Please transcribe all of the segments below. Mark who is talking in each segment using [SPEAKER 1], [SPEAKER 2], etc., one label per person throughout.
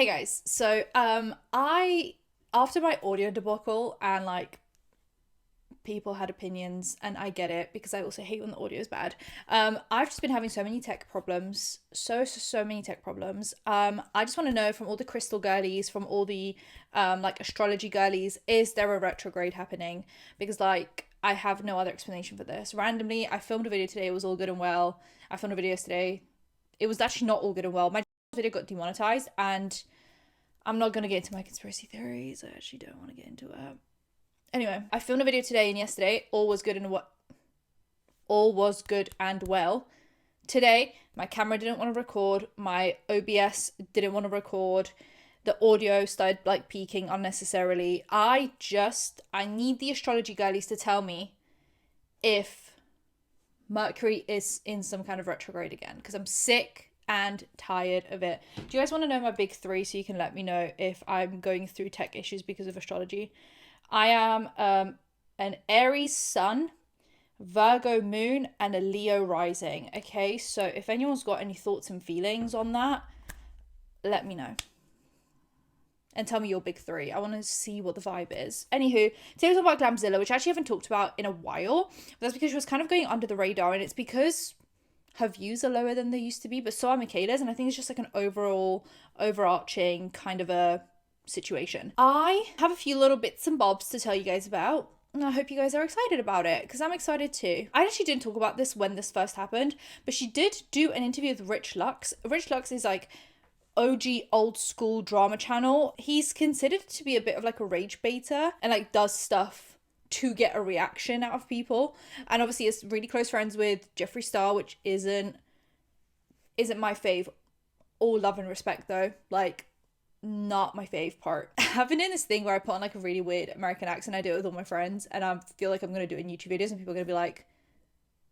[SPEAKER 1] Hey guys, so after my audio debacle and like people had opinions and I get it because I also hate when the audio is bad. I've just been having so many tech problems, so many tech problems. I just want to know from all the crystal girlies, from all the like astrology girlies, is there a retrograde happening? Because like I have no other explanation for this. Randomly, I filmed a video today, it was all good and well. I filmed a video yesterday. It was actually not all good and well. My video got demonetized, and I'm not going to get into my conspiracy theories. I actually don't want to get into it. Anyway, I filmed a video today and yesterday. All was good and well. Today, my camera didn't want to record. My OBS didn't want to record. The audio started like peaking unnecessarily. I need the astrology girlies to tell me if Mercury is in some kind of retrograde again, because I'm sick and tired of it. Do you guys want to know my big three so you can let me know if I'm going through tech issues because of astrology? I am an Aries sun, Virgo moon, and a Leo rising. Okay, so if anyone's got any thoughts and feelings on that, let me know. And tell me your big three. I want to see what the vibe is. Anywho, today was about Glamzilla, which I actually haven't talked about in a while. But that's because she was kind of going under the radar, and it's because her views are lower than they used to be, but so are Michaela's, and I think it's just like an overarching kind of a situation. I have a few little bits and bobs to tell you guys about, and I hope you guys are excited about it, because I'm excited too. I actually didn't talk about this when this first happened, but she did do an interview with Rich Lux. Rich Lux is like OG old school drama channel. He's considered to be a bit of like a rage baiter and like does stuff to get a reaction out of people, and obviously is really close friends with Jeffree Star, which isn't my fave. All love and respect though, like not my fave part. I've been in this thing where I put on like a really weird American accent. I do it with all my friends, and I feel like I'm gonna do it in YouTube videos, and people are gonna be like,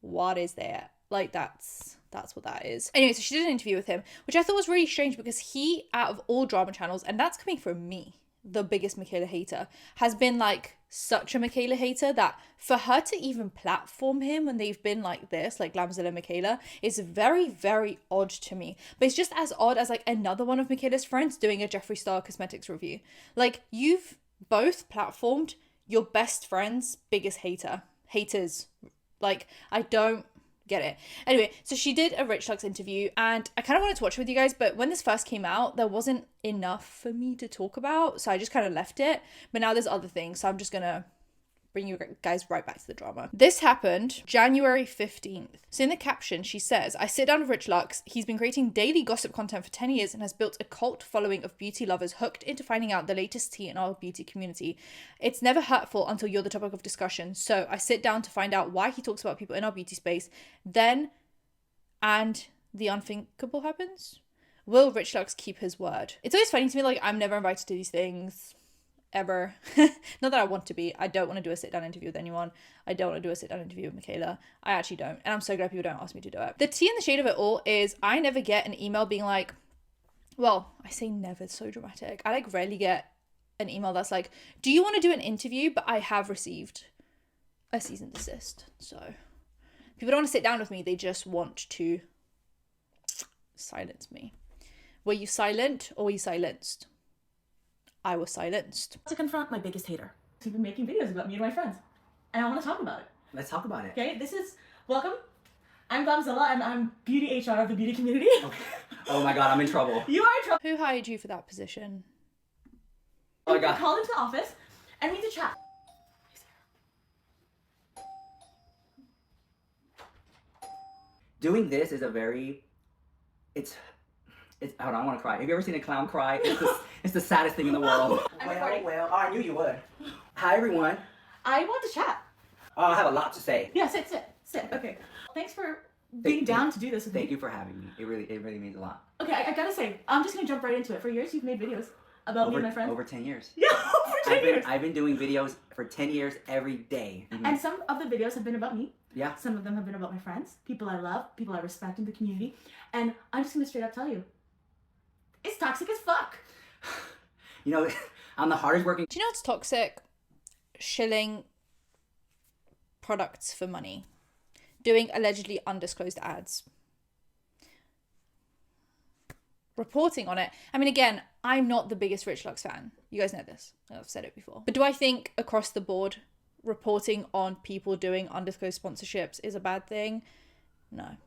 [SPEAKER 1] what is that? Like that's what that is. Anyway, so she did an interview with him, which I thought was really strange, because he, out of all drama channels, and that's coming from me, the biggest Michaela hater, has been like such a Michaela hater, that for her to even platform him when they've been like this, like Glamzilla Michaela, is very, very odd to me. But it's just as odd as like another one of Michaela's friends doing a Jeffree Star cosmetics review. Like, you've both platformed your best friend's biggest haters. Like, I don't get it. Anyway, so she did a Rich Lux interview, and I kind of wanted to watch it with you guys, but when this first came out, there wasn't enough for me to talk about, so I just kind of left it. But now there's other things, so I'm just gonna bring you guys right back to the drama. This happened January 15th. So in the caption, she says, I sit down with Rich Lux. He's been creating daily gossip content for 10 years and has built a cult following of beauty lovers hooked into finding out the latest tea in our beauty community. It's never hurtful until you're the topic of discussion. So I sit down to find out why he talks about people in our beauty space. Then, and the unthinkable happens. Will Rich Lux keep his word? It's always funny to me, like, I'm never invited to these things. Ever. Not that I want to be. I don't want to do a sit-down interview with anyone. I don't want to do a sit-down interview with Michaela. I actually don't. And I'm so glad people don't ask me to do it. The tea in the shade of it all is I never get an email being like, well, I say never, it's so dramatic. I like rarely get an email that's like, do you want to do an interview? But I have received a cease and desist. So people don't want to sit down with me. They just want to silence me. Were you silent or were you silenced? I was silenced.
[SPEAKER 2] To confront my biggest hater. He's been making videos about me and my friends, and I want to talk about it.
[SPEAKER 3] Let's talk about it.
[SPEAKER 2] Okay, welcome. I'm Glamzilla, and I'm beauty HR of the beauty community.
[SPEAKER 3] Okay. Oh my god, I'm in trouble.
[SPEAKER 2] You are in trouble.
[SPEAKER 1] Who hired you for that position?
[SPEAKER 3] Oh my god.
[SPEAKER 2] We called into the office, and we need to chat.
[SPEAKER 3] Doing this is it's I don't want to cry. Have you ever seen a clown cry? It's the saddest thing in the world. Well, I knew you would. Hi, everyone.
[SPEAKER 2] I want to chat.
[SPEAKER 3] I have a lot to say.
[SPEAKER 2] Yeah, sit. Okay. Thanks for being down to do this with me.
[SPEAKER 3] Thank you for having me. It really means a lot.
[SPEAKER 2] Okay, I gotta say, I'm just gonna jump right into it. For years, you've made videos about me and my friends.
[SPEAKER 3] Over 10 years.
[SPEAKER 2] Yeah, over 10 years.
[SPEAKER 3] I've been doing videos for 10 years every day. Mm-hmm.
[SPEAKER 2] And some of the videos have been about me.
[SPEAKER 3] Yeah.
[SPEAKER 2] Some of them have been about my friends, people I love, people I respect in the community. And I'm just gonna straight up tell you, it's toxic as fuck.
[SPEAKER 3] You know, I'm the hardest working.
[SPEAKER 1] Do you know what's toxic? Shilling products for money. Doing allegedly undisclosed ads. Reporting on it. I mean, again, I'm not the biggest Rich Lux fan. You guys know this. I've said it before. But do I think across the board reporting on people doing undisclosed sponsorships is a bad thing? No.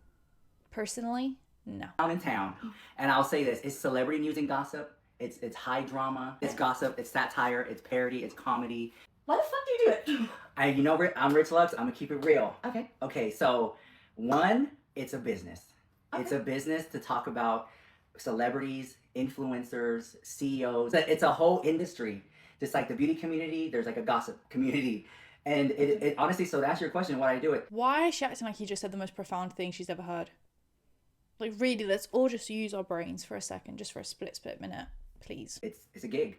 [SPEAKER 1] Personally, no.
[SPEAKER 3] Down in town, and I'll say this: it's celebrity news and gossip. It's high drama. It's gossip. It's satire. It's parody. It's comedy.
[SPEAKER 2] Why the fuck do you do it?
[SPEAKER 3] You know, I'm Rich Lux. I'm gonna keep it real.
[SPEAKER 2] Okay.
[SPEAKER 3] Okay. So, one, it's a business.
[SPEAKER 2] Okay.
[SPEAKER 3] It's a business to talk about celebrities, influencers, CEOs. It's a whole industry. Just like the beauty community, there's like a gossip community. And it honestly, so to answer your question, why I do it.
[SPEAKER 1] Why is she acting like he just said the most profound thing she's ever heard? Like, really, let's all just use our brains for a second, just for a split minute, please.
[SPEAKER 3] It's a gig.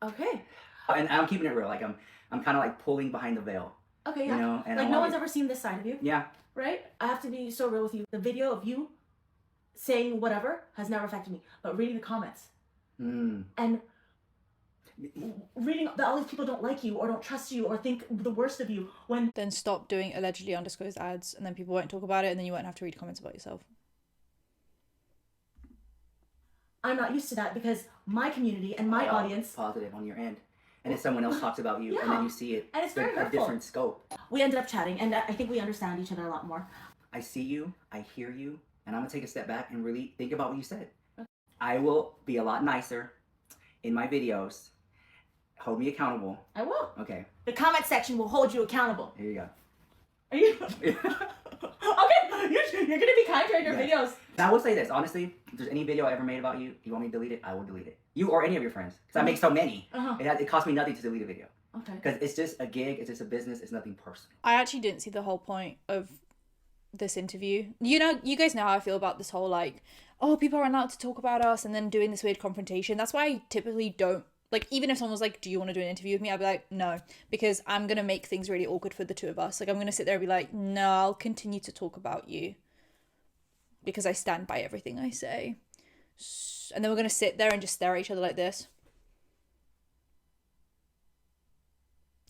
[SPEAKER 2] Okay.
[SPEAKER 3] And I'm keeping it real. Like I'm kind of like pulling behind the veil.
[SPEAKER 2] Okay, yeah.
[SPEAKER 3] You know, and
[SPEAKER 2] like no one's ever seen this side of you.
[SPEAKER 3] Yeah.
[SPEAKER 2] Right? I have to be so real with you. The video of you saying whatever has never affected me. But reading the comments and reading that all these people don't like you or don't trust you or think the worst of you when...
[SPEAKER 1] Then stop doing allegedly undisclosed ads and then people won't talk about it and then you won't have to read comments about yourself.
[SPEAKER 2] I'm not used to that because my community and my audience...
[SPEAKER 3] Positive on your end. And if someone else talks about you and then you see it,
[SPEAKER 2] and it's very
[SPEAKER 3] a
[SPEAKER 2] hurtful.
[SPEAKER 3] different scope.
[SPEAKER 2] We ended up chatting and I think we understand each other a lot more.
[SPEAKER 3] I see you, I hear you, and I'm gonna take a step back and really think about what you said. Okay. I will be a lot nicer in my videos. Hold me accountable.
[SPEAKER 2] I will.
[SPEAKER 3] Okay.
[SPEAKER 2] The comment section will hold you accountable.
[SPEAKER 3] Here you go.
[SPEAKER 2] Are you? Okay, you're gonna be kinder in your videos.
[SPEAKER 3] Now I will say this, honestly, if there's any video I ever made about you want me to delete it, I will delete it. You or any of your friends, because I make so many. It costs me nothing to delete a video.
[SPEAKER 2] Okay.
[SPEAKER 3] Because it's just a gig, it's just a business, it's nothing personal.
[SPEAKER 1] I actually didn't see the whole point of this interview. You know, you guys know how I feel about this whole like, oh, people are allowed to talk about us and then doing this weird confrontation. That's why I typically don't, like, even if someone was like, do you want to do an interview with me? I'd be like, no, because I'm going to make things really awkward for the two of us. Like, I'm going to sit there and be like, no, I'll continue to talk about you because I stand by everything I say. And then we're going to sit there and just stare at each other like this.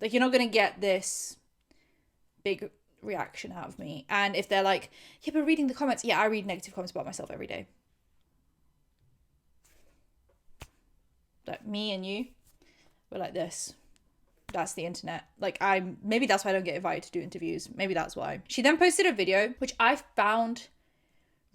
[SPEAKER 1] Like, you're not going to get this big reaction out of me. And if they're like, yeah, but reading the comments, yeah, I read negative comments about myself every day. Like, me and you, we're like this. That's the internet. Like, maybe that's why I don't get invited to do interviews. Maybe that's why. She then posted a video, which I found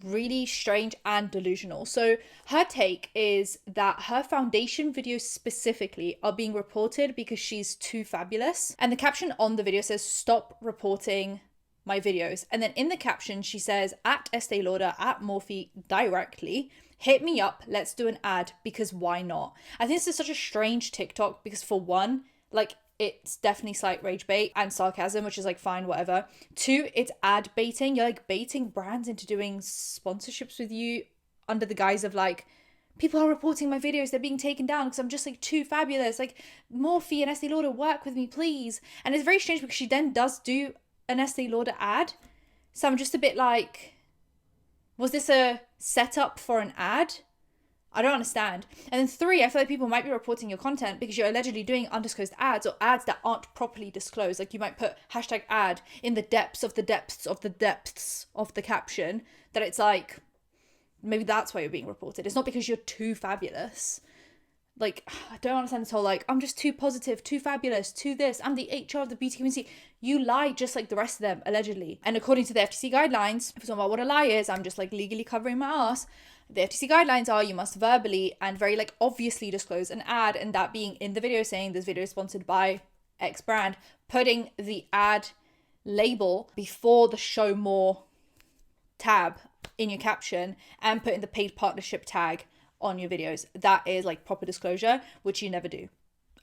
[SPEAKER 1] really strange and delusional. So her take is that her foundation videos specifically are being reported because she's too fabulous. And the caption on the video says, stop reporting my videos. And then in the caption, she says, at Estee Lauder, at Morphe, directly, hit me up, let's do an ad, because why not? I think this is such a strange TikTok because for one, like, it's definitely slight rage bait and sarcasm, which is like fine, whatever. Two, it's ad baiting. You're like baiting brands into doing sponsorships with you under the guise of like, people are reporting my videos, they're being taken down because I'm just like too fabulous. Like, Morphe and Estee Lauder, work with me, please. And it's very strange because she then does do an Estee Lauder ad. So I'm just a bit like, was this a setup for an ad? I don't understand. And then three, I feel like people might be reporting your content because you're allegedly doing undisclosed ads or ads that aren't properly disclosed. Like, you might put hashtag ad in the depths of the depths of the depths of the caption, that it's like, maybe that's why you're being reported. It's not because you're too fabulous. Like, I don't understand this whole like, I'm just too positive, too fabulous, too this, I'm the HR of the beauty community. You lie just like the rest of them, allegedly. And according to the FTC guidelines, if we're talking about what a lie is, I'm just like legally covering my ass. The FTC guidelines are you must verbally and very like obviously disclose an ad, and that being in the video saying this video is sponsored by X brand, putting the ad label before the show more tab in your caption and putting the paid partnership tag on your videos. That is like proper disclosure, which you never do,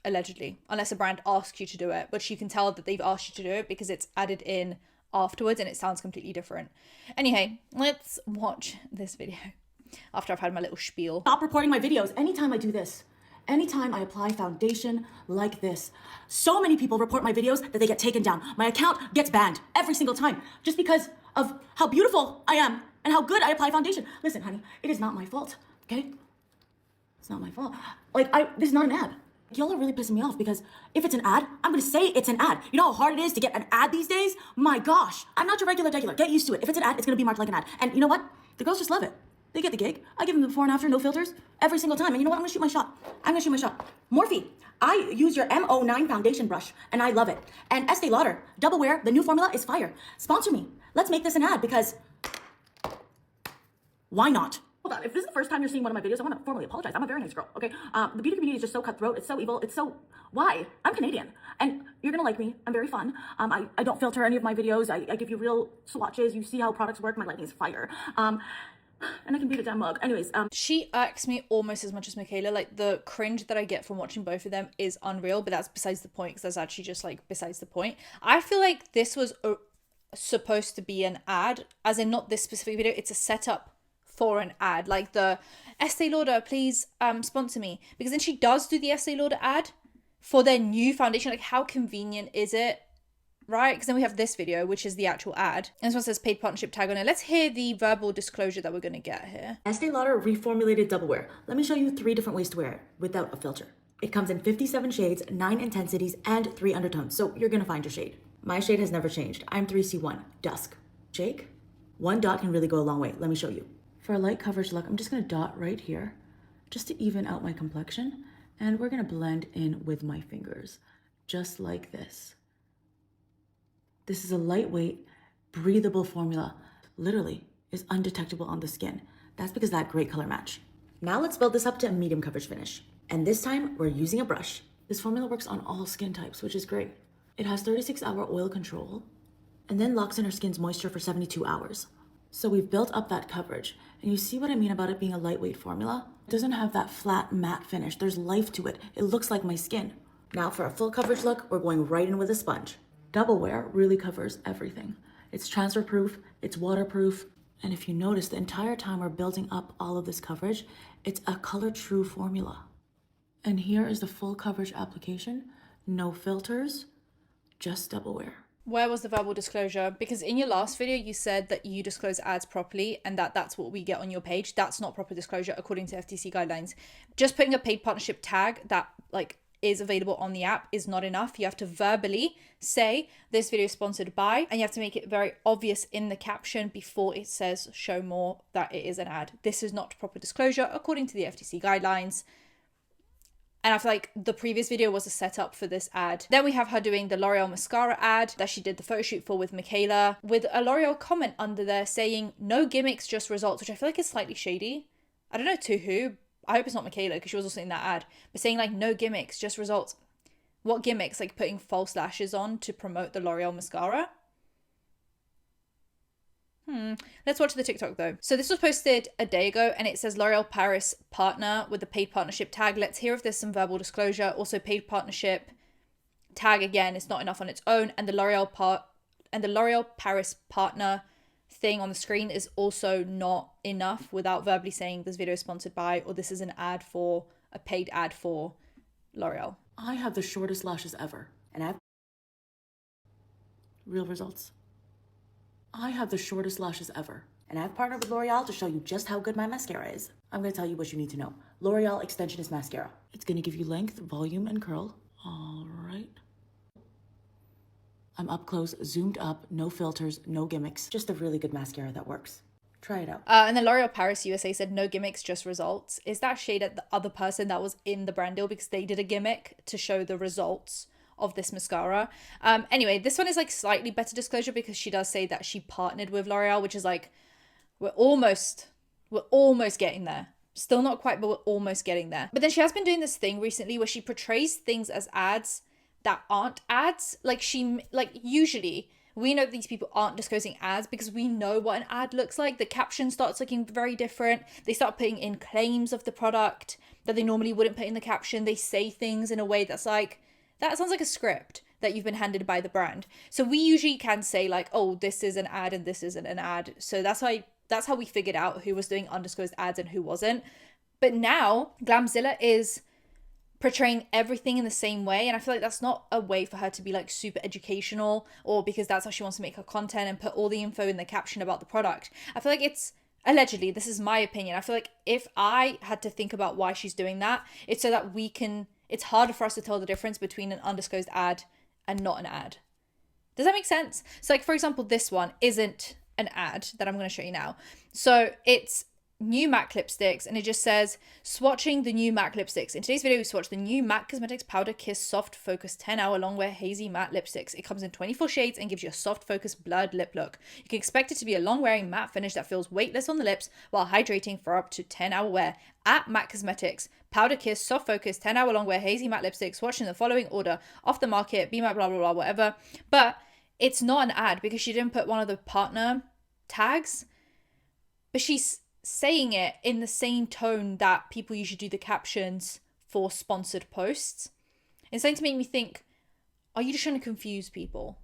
[SPEAKER 1] allegedly, unless a brand asks you to do it, which you can tell that they've asked you to do it because it's added in afterwards and it sounds completely different. Anyway, let's watch this video after I've had my little spiel.
[SPEAKER 2] Stop reporting my videos. Anytime I do this, anytime I apply foundation like this, so many people report my videos that they get taken down. My account gets banned every single time just because of how beautiful I am and how good I apply foundation. Listen, honey, it is not my fault, okay? It's not my fault. Like, this is not an ad. Y'all are really pissing me off because if it's an ad, I'm gonna say it's an ad. You know how hard it is to get an ad these days? My gosh, I'm not your regular. Get used to it. If it's an ad, it's gonna be marked like an ad. And you know what? The girls just love it. They get the gig. I give them the before and after, no filters, every single time. And you know what? I'm gonna shoot my shot. Morphe, I use your M09 foundation brush, and I love it. And Estee Lauder, Double Wear, the new formula is fire. Sponsor me. Let's make this an ad because why not? Hold on, if this is the first time you're seeing one of my videos, I want to formally apologize. I'm a very nice girl, okay? The beauty community is just so cutthroat. It's so evil. It's so... Why? I'm Canadian. And you're going to like me. I'm very fun. I don't filter any of my videos. I give you real swatches. You see how products work. My lighting is fire. And I can beat a damn mug. Anyways,
[SPEAKER 1] she irks me almost as much as Michaela. Like, the cringe that I get from watching both of them is unreal, but that's besides the point, because that's actually just, like, besides the point. I feel like this was supposed to be an ad, as in not this specific video. It's a setup for an ad, like the Estee Lauder, please sponsor me, because then she does do the Estee Lauder ad for their new foundation. Like, how convenient is it, right? Because then we have this video, which is the actual ad, and this one says paid partnership tag on it. Let's hear the verbal disclosure that we're going to get here.
[SPEAKER 2] Estee Lauder reformulated Double Wear. Let me show you 3 different ways to wear it without a filter. It comes in 57 shades, 9 intensities, and 3 undertones, so you're gonna find your shade. My shade has never changed. I'm 3C1, dusk. Jake, 1 dot can really go a long way. Let me show you. For a light coverage look, I'm just gonna dot right here, just to even out my complexion, and we're gonna blend in with my fingers, just like this. This is a lightweight, breathable formula. Literally, is undetectable on the skin. That's because of that great color match. Now let's build this up to a medium coverage finish. And this time, we're using a brush. This formula works on all skin types, which is great. It has 36-hour oil control, and then locks in our skin's moisture for 72 hours. So we've built up that coverage. And you see what I mean about it being a lightweight formula? It doesn't have that flat matte finish. There's life to it. It looks like my skin. Now for a full coverage look, we're going right in with a sponge. Double Wear really covers everything. It's transfer proof, it's waterproof, and if you notice, the entire time we're building up all of this coverage, it's a color true formula. And here is the full coverage application. No filters, just Double Wear.
[SPEAKER 1] Where was the verbal disclosure? Because in your last video, you said that you disclose ads properly and that's what we get on your page. That's not proper disclosure according to FTC guidelines. Just putting a paid partnership tag that is available on the app is not enough. You have to verbally say this video is sponsored by, and you have to make it very obvious in the caption before it says show more that it is an ad. This is not proper disclosure according to the FTC guidelines. And I feel like the previous video was a setup for this ad. Then we have her doing the L'Oreal mascara ad that she did the photo shoot for with Michaela, with a L'Oreal comment under there saying, no gimmicks, just results, which I feel like is slightly shady. I don't know to who. I hope it's not Michaela, because she was also in that ad. But saying like, no gimmicks, just results. What gimmicks? Like putting false lashes on to promote the L'Oreal mascara? Let's watch the TikTok though. So this was posted a day ago and it says L'Oreal Paris partner with the paid partnership tag. Let's hear if there's some verbal disclosure. Also paid partnership tag again is not enough on its own, and the L'Oreal Paris partner thing on the screen is also not enough without verbally saying this video is sponsored by, or this is an ad for, a paid ad for L'Oreal.
[SPEAKER 2] I have the shortest lashes ever, and I have real results. I have the shortest lashes ever, and I've partnered with L'Oreal to show you just how good my mascara is. I'm going to tell you what you need to know. L'Oreal Extensionist Mascara. It's going to give you length, volume, and curl. All right. I'm up close, zoomed up, no filters, no gimmicks. Just a really good mascara that works. Try it out.
[SPEAKER 1] And then L'Oreal Paris USA said no gimmicks, just results. Is that shade at the other person that was in the brand deal because they did a gimmick to show the results of this mascara? Anyway, this one is like slightly better disclosure because she does say that she partnered with L'Oreal, which is like, we're almost getting there. Still not quite, but we're almost getting there. But then she has been doing this thing recently where she portrays things as ads that aren't ads. Like usually we know these people aren't disclosing ads because we know what an ad looks like. The caption starts looking very different. They start putting in claims of the product that they normally wouldn't put in the caption. They say things in a way that's like, that sounds like a script that you've been handed by the brand. So we usually can say like, oh, this is an ad and this isn't an ad. So that's how we figured out who was doing undisclosed ads and who wasn't. But now Glamzilla is portraying everything in the same way, and I feel like that's not a way for her to be like super educational, or because that's how she wants to make her content and put all the info in the caption about the product. I feel like it's, allegedly, this is my opinion, I feel like if I had to think about why she's doing that, it's so that it's harder for us to tell the difference between an undisclosed ad and not an ad. Does that make sense? So like, for example, this one isn't an ad that I'm going to show you now. So it's new MAC lipsticks, and it just says swatching the new MAC lipsticks. In today's video, we swatch the new MAC Cosmetics Powder Kiss Soft Focus 10-hour long wear hazy matte lipsticks. It comes in 24 shades and gives you a soft focus blurred lip look. You can expect it to be a long wearing matte finish that feels weightless on the lips while hydrating for up to 10-hour wear. At MAC Cosmetics, Powder Kiss Soft Focus 10-hour long wear hazy matte lipsticks, swatched in the following order: off the market, be my blah blah blah, whatever. But it's not an ad because she didn't put one of the partner tags, but she's saying it in the same tone that people usually do the captions for sponsored posts. It's starting to make me think, are you just trying to confuse people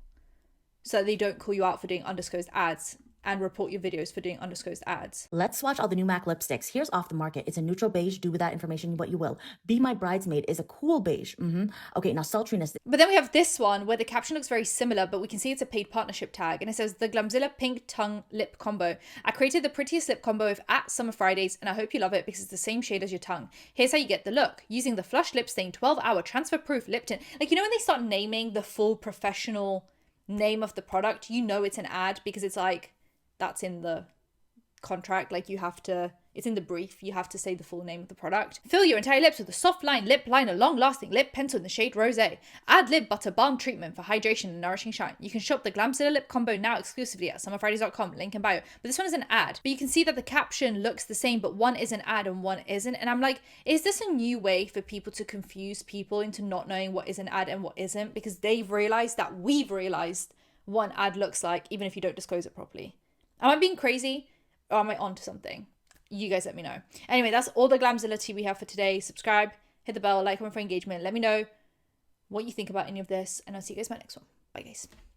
[SPEAKER 1] so that they don't call you out for doing undisclosed ads and report your videos for doing undisclosed ads?
[SPEAKER 2] Let's swatch all the new MAC lipsticks. Here's Off the Market. It's a neutral beige. Do with that information what you will. Be My Bridesmaid is a cool beige. Okay, now sultriness.
[SPEAKER 1] But then we have this one where the caption looks very similar, but we can see it's a paid partnership tag. And it says, the Glamzilla Pink Tongue Lip Combo. I created the prettiest lip combo of at Summer Fridays, and I hope you love it because it's the same shade as your tongue. Here's how you get the look. Using the Flush Lip Stain 12-hour transfer-proof lip tint. Like, you know when they start naming the full professional name of the product, you know it's an ad because it's like, that's in the contract. Like, you have to, it's in the brief, you have to say the full name of the product. Fill your entire lips with a soft line lip liner, long lasting lip pencil in the shade Rosé. Add lip butter balm treatment for hydration and nourishing shine. You can shop the Glamzilla lip combo now exclusively at summerfridays.com, link in bio. But this one is an ad, but you can see that the caption looks the same, but one is an ad and one isn't. And I'm like, is this a new way for people to confuse people into not knowing what is an ad and what isn't? Because they've realized that we've realized what an ad looks like, even if you don't disclose it properly. Am I being crazy, or am I onto something? You guys let me know. Anyway, that's all the Glamzilla tea we have for today. Subscribe, hit the bell, like, comment for engagement. Let me know what you think about any of this, and I'll see you guys in my next one. Bye, guys.